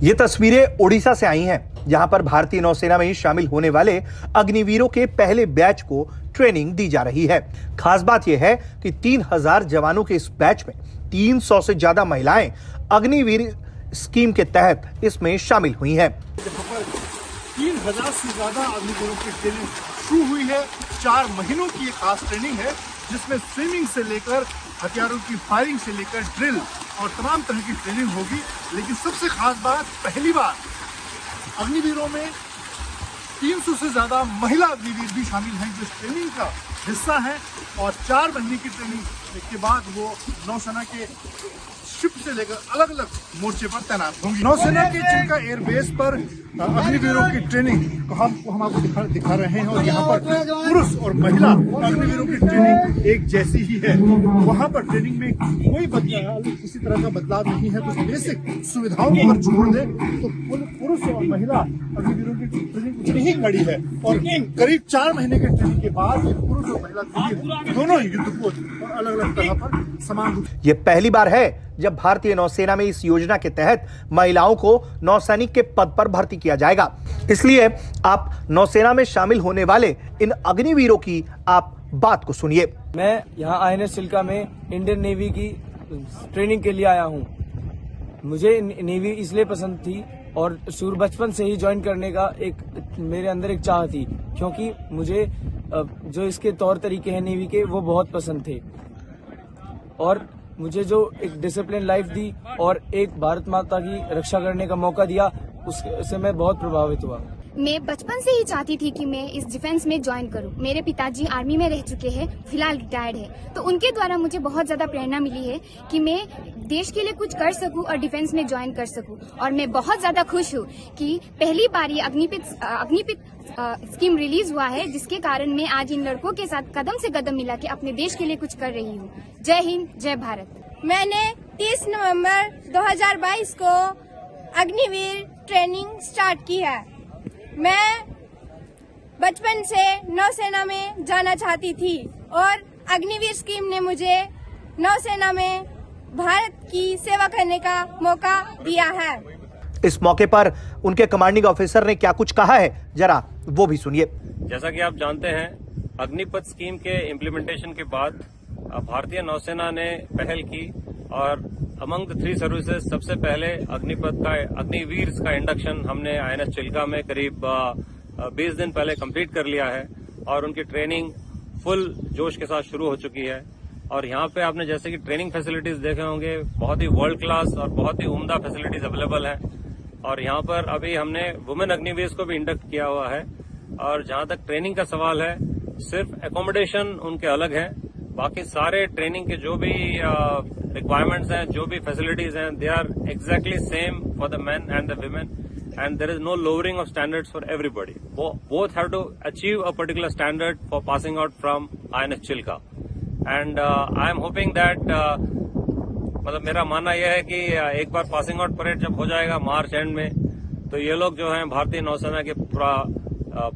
ये तस्वीरें ओडिशा से आई हैं, जहां पर भारतीय नौसेना में शामिल होने वाले अग्निवीरों के पहले बैच को ट्रेनिंग दी जा रही है। खास बात यह है कि 3000 जवानों के इस बैच में 300 से ज्यादा महिलाएं अग्निवीर स्कीम के तहत इसमें शामिल हुई हैं। 3000 से ज्यादा अग्निवीरों की ट्रेनिंग शुरू हुई है। 4 महीनों की ये खास ट्रेनिंग है, जिसमें स्विमिंग से लेकर हथियारों की फायरिंग से लेकर ड्रिल और तमाम तरह की ट्रेनिंग होगी। लेकिन सबसे खास बात, पहली बार अग्निवीरों में 300 से ज्यादा महिला अग्निवीर भी शामिल हैं, जो इस ट्रेनिंग का हिस्सा हैं। और 4 महीने की ट्रेनिंग के बाद वो नौसेना के शिप से लेकर अलग अलग मोर्चे पर तैनात होंगी। नौसेना के चिल्का एयरबेस पर अग्निवीरों की ट्रेनिंग को हम आपको दिखा रहे हैं। और यहाँ पर पुरुष और महिला अग्निवीरों की ट्रेनिंग एक जैसी ही है। वहाँ पर ट्रेनिंग में कोई किसी तरह का बदलाव नहीं है। तो बेसिक सुविधाओं को अगर छोड़ दे तो पुरुष और महिला अग्निवीरों की ट्रेनिंग उतनी ही कड़ी है। और करीब 4 महीने के ट्रेनिंग के बाद ये पुरुष और महिला दोनों ही युद्धपोत और अलग अलग तरह पर समान रूप। ये पहली बार है जब भारतीय नौसेना में इस योजना के तहत महिलाओं को नौसैनिक के पद पर भर्ती किया जाएगा। इसलिए आप नौसेना में शामिल होने वाले इन अग्निवीरों की आप बात को सुनिए। मैं यहाँ INS चिल्का में इंडियन नेवी की ट्रेनिंग के लिए आया हूँ। मुझे नेवी इसलिए पसंद थी और शुरू बचपन से ही ज्वाइन करने का मेरे अंदर एक चाह थी, क्योंकि मुझे जो इसके तौर तरीके हैं नेवी के, वो बहुत पसंद थे। और मुझे जो एक डिसिप्लिन लाइफ दी और एक भारत माता की रक्षा करने का मौका दिया, उससे मैं बहुत प्रभावित हुआ। मैं बचपन से ही चाहती थी कि मैं इस डिफेंस में ज्वाइन करूं। मेरे पिताजी आर्मी में रह चुके हैं, फिलहाल रिटायर्ड है, तो उनके द्वारा मुझे बहुत ज्यादा प्रेरणा मिली है कि मैं देश के लिए कुछ कर सकूं और डिफेंस में ज्वाइन कर सकूं। और मैं बहुत ज्यादा खुश हूं कि पहली बार ये अग्निपथ स्कीम रिलीज हुआ है, जिसके कारण मैं आज इन लड़कों के साथ कदम से कदम मिला के अपने देश के लिए कुछ कर रही हूँ। जय हिंद, जय भारत। मैंने 30 नवंबर 2022 को अग्निवीर ट्रेनिंग स्टार्ट की है। मैं बचपन से नौसेना में जाना चाहती थी और अग्निवीर स्कीम ने मुझे नौसेना में भारत की सेवा करने का मौका दिया है। इस मौके पर उनके कमांडिंग ऑफिसर ने क्या कुछ कहा है, जरा वो भी सुनिए। जैसा कि आप जानते हैं, अग्निपथ स्कीम के इम्प्लीमेंटेशन के बाद भारतीय नौसेना ने पहल की और अमंग द 3 सर्विसेज सबसे पहले अग्निवीर का इंडक्शन हमने INS चिल्का में करीब 20 दिन पहले कंप्लीट कर लिया है। और उनकी ट्रेनिंग फुल जोश के साथ शुरू हो चुकी है। और यहाँ पे आपने जैसे कि ट्रेनिंग फैसिलिटीज देखे होंगे, बहुत ही वर्ल्ड क्लास और बहुत ही उम्दा फैसिलिटीज अवेलेबल है। और यहाँ पर अभी हमने वुमेन अग्निवीर को भी इंडक्ट किया हुआ है। और जहाँ तक ट्रेनिंग का सवाल है, सिर्फ एकोमोडेशन उनके अलग है, बाकी सारे ट्रेनिंग के जो भी रिक्वायरमेंट्स हैं, जो भी फैसिलिटीज हैं, they are exactly same for the men and the women, and there is no lowering of standards for everybody. Both have to achieve a particular standard for passing out from INS Chilka. And I am hoping that मतलब मेरा मानना यह है कि एक बार passing out parade जब हो जाएगा मार्च एंड में, तो ये लोग जो हैं भारतीय नौसेना के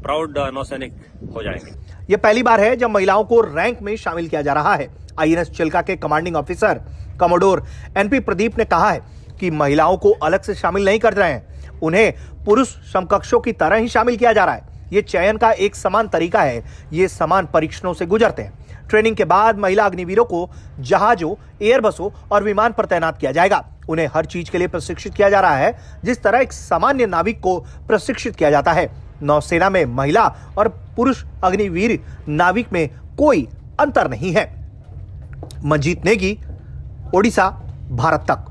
प्राउड नौसैनिक हो जाएंगे। ये पहली बार है जब महिलाओं को रैंक में शामिल किया जा रहा है। INS चिल्का के commanding officer commodore NP Pradeep ने कहा है कि महिलाओं को अलग से शामिल नहीं कर रहे हैं, उन्हें पुरुष समकक्षों की तरह ही शामिल किया जा रहा है। ये चयन का एक समान तरीका है, ये समान परीक्षणों से गुजरते हैं। ट्रेनिंग के बाद महिला अग्निवीरों को जहाजों, एयरबसों और विमान पर तैनात किया जाएगा। उन्हें हर चीज के लिए प्रशिक्षित किया जा रहा है, जिस तरह एक सामान्य नाविक को प्रशिक्षित किया जाता है। नौसेना में महिला और पुरुष अग्निवीर नाविक में कोई अंतर नहीं है। मंजीत नेगी, ओडिशा, भारत तक।